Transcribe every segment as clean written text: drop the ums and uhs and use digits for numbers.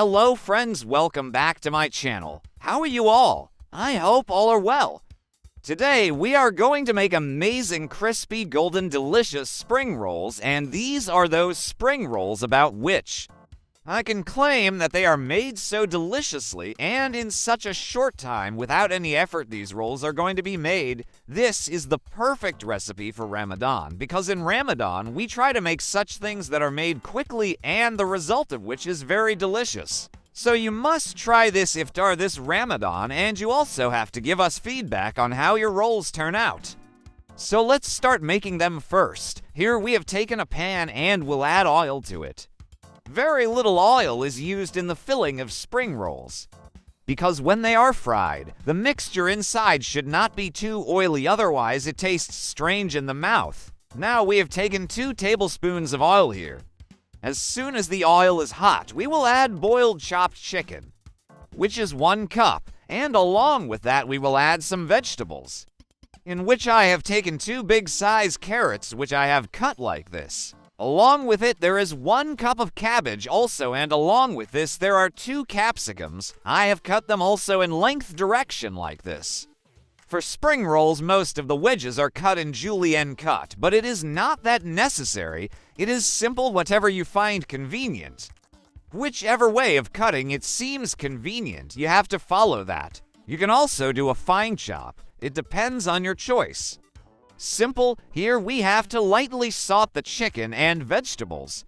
Hello friends, welcome back to my channel. How are you all? I hope all are well. Today we are going to make amazing crispy golden delicious spring rolls, and these are those spring rolls about which I can claim that they are made so deliciously and in such a short time without any effort these rolls are going to be made. This is the perfect recipe for Ramadan, because in Ramadan we try to make such things that are made quickly and the result of which is very delicious. So you must try this Iftar this Ramadan, and you also have to give us feedback on how your rolls turn out. So let's start making them first. Here we have taken a pan and we'll add oil to it. Very little oil is used in the filling of spring rolls, because when they are fried, the mixture inside should not be too oily, otherwise it tastes strange in the mouth. Now we have taken 2 tablespoons of oil here. As soon as the oil is hot, we will add boiled chopped chicken, which is 1 cup, and along with that we will add some vegetables, in which I have taken 2 big size carrots, which I have cut like this. Along with it, there is 1 cup of cabbage also, and along with this, there are 2 capsicums. I have cut them also in length direction like this. For spring rolls, most of the wedges are cut in julienne cut, but it is not that necessary. It is simple, whatever you find convenient. Whichever way of cutting it seems convenient, you have to follow that. You can also do a fine chop. It depends on your choice. Simple, here we have to lightly salt the chicken and vegetables.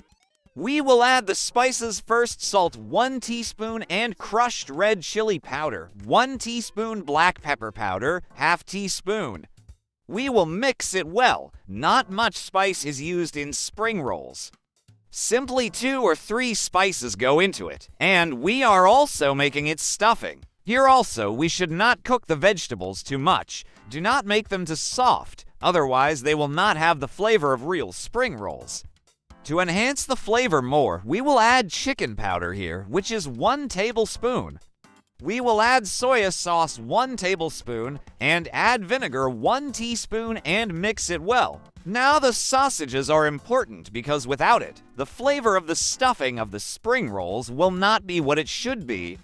We will add the spices first: salt 1 teaspoon and crushed red chili powder, 1 teaspoon black pepper powder, ½ teaspoon. We will mix it well. Not much spice is used in spring rolls. Simply 2 or 3 spices go into it, and we are also making its stuffing. Here also, we should not cook the vegetables too much. Do not make them too soft, otherwise they will not have the flavor of real spring rolls. To enhance the flavor more, we will add chicken powder here, which is 1 tablespoon. We will add soya sauce 1 tablespoon and add vinegar 1 teaspoon and mix it well. Now the sausages are important, because without it, the flavor of the stuffing of the spring rolls will not be what it should be.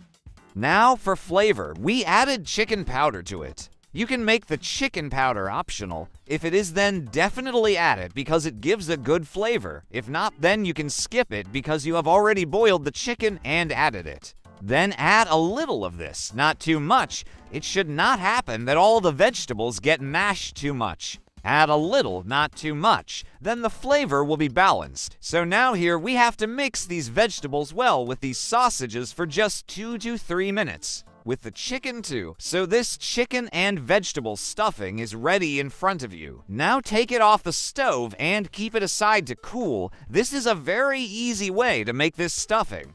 Now for flavor, we added chicken powder to it. You can make the chicken powder optional. If it is, then definitely add it because it gives a good flavor. If not, then you can skip it because you have already boiled the chicken and added it. Then add a little of this, not too much. It should not happen that all the vegetables get mashed too much. Add a little, not too much. Then the flavor will be balanced. So now here we have to mix these vegetables well with these sausages for just 2 to 3 minutes. With the chicken too. So this chicken and vegetable stuffing is ready in front of you. Now take it off the stove and keep it aside to cool. This is a very easy way to make this stuffing.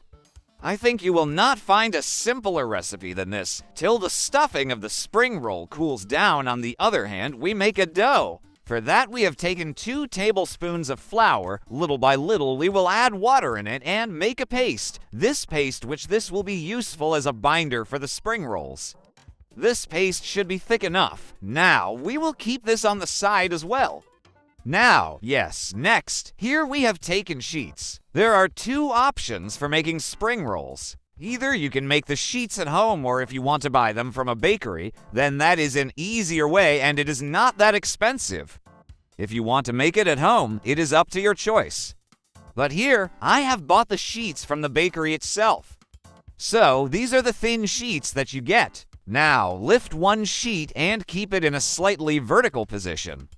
I think you will not find a simpler recipe than this. Till the stuffing of the spring roll cools down, on the other hand, we make a dough. For that we have taken 2 tablespoons of flour. Little by little we will add water in it and make a paste. This paste, which this will be useful as a binder for the spring rolls. This paste should be thick enough. Now we will keep this on the side as well. Next, here we have taken sheets. There are 2 options for making spring rolls. Either you can make the sheets at home, or if you want to buy them from a bakery, then that is an easier way and it is not that expensive. If you want to make it at home, it is up to your choice. But here, I have bought the sheets from the bakery itself. So, these are the thin sheets that you get. Now, lift 1 sheet and keep it in a slightly vertical position.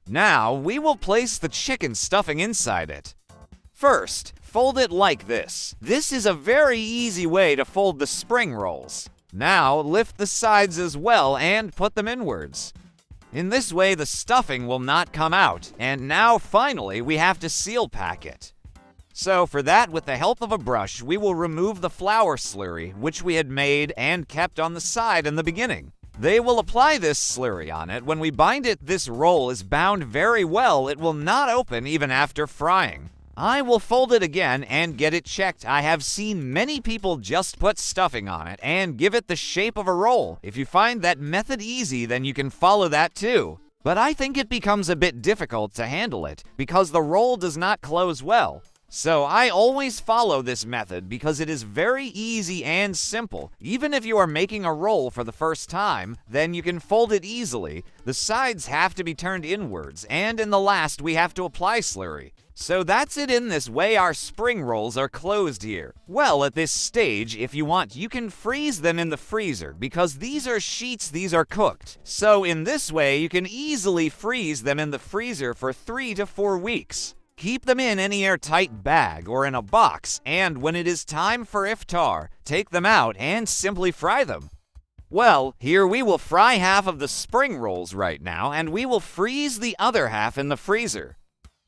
Now, we will place the chicken stuffing inside it. First, fold it like this. This is a very easy way to fold the spring rolls. Now, lift the sides as well and put them inwards. In this way, the stuffing will not come out. And now, finally, we have to seal pack it. So, for that, with the help of a brush, we will remove the flour slurry, which we had made and kept on the side in the beginning. They will apply this slurry on it. When we bind it, this roll is bound very well. It will not open even after frying. I will fold it again and get it checked. I have seen many people just put stuffing on it and give it the shape of a roll. If you find that method easy, then you can follow that too. But I think it becomes a bit difficult to handle it because the roll does not close well. So I always follow this method because it is very easy and simple. Even if you are making a roll for the first time, then you can fold it easily. The sides have to be turned inwards, and in the last we have to apply slurry. So that's it. In this way, our spring rolls are closed here. Well, at this stage, if you want, you can freeze them in the freezer because these are sheets, these are cooked. So in this way, you can easily freeze them in the freezer for 3 to 4 weeks. Keep them in any airtight bag or in a box, and when it is time for iftar, take them out and simply fry them. Well, here we will fry half of the spring rolls right now, and we will freeze the other half in the freezer.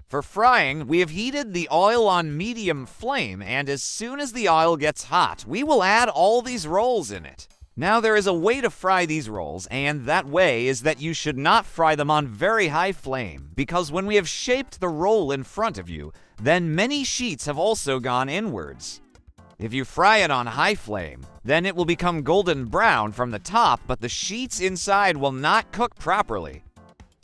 For frying, we have heated the oil on medium flame, and as soon as the oil gets hot, we will add all these rolls in it. Now there is a way to fry these rolls, and that way is that you should not fry them on very high flame, because when we have shaped the roll in front of you, then many sheets have also gone inwards. If you fry it on high flame, then it will become golden brown from the top, but the sheets inside will not cook properly.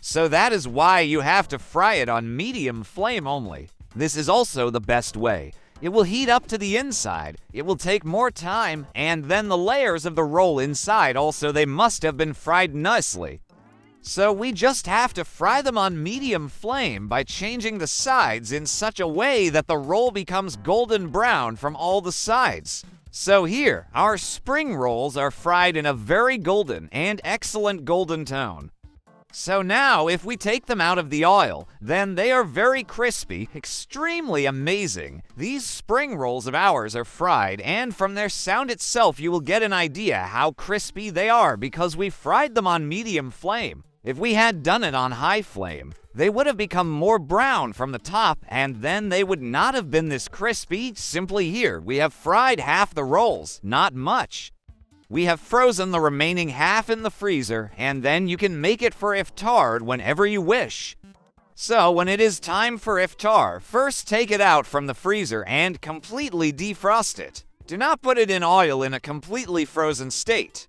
So that is why you have to fry it on medium flame only. This is also the best way. It will heat up to the inside, it will take more time, and then the layers of the roll inside also, they must have been fried nicely. So we just have to fry them on medium flame by changing the sides in such a way that the roll becomes golden brown from all the sides. So here, our spring rolls are fried in a very golden and excellent golden tone. So now, if we take them out of the oil, then they are very crispy, extremely amazing. These spring rolls of ours are fried, and from their sound itself you will get an idea how crispy they are because we fried them on medium flame. If we had done it on high flame, they would have become more brown from the top, and then they would not have been this crispy. Simply here, we have fried half the rolls, not much. We have frozen the remaining half in the freezer, and then you can make it for iftar whenever you wish. So when it is time for iftar, first take it out from the freezer and completely defrost it. Do not put it in oil in a completely frozen state.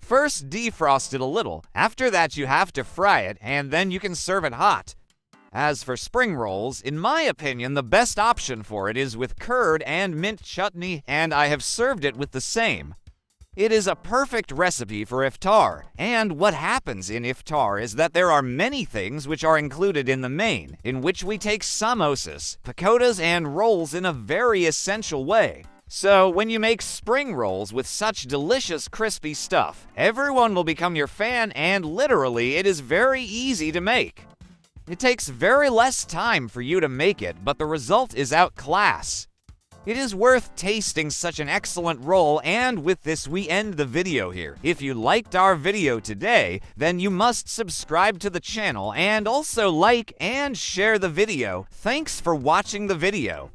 First defrost it a little, after that you have to fry it, and then you can serve it hot. As for spring rolls, in my opinion, the best option for it is with curd and mint chutney, and I have served it with the same. It is a perfect recipe for iftar, and what happens in iftar is that there are many things which are included in the main, in which we take samosas, pakodas, and rolls in a very essential way. So when you make spring rolls with such delicious crispy stuff, everyone will become your fan, and literally it is very easy to make. It takes very less time for you to make it, but the result is outclass. It is worth tasting such an excellent roll, and with this we end the video here. If you liked our video today, then you must subscribe to the channel and also like and share the video. Thanks for watching the video.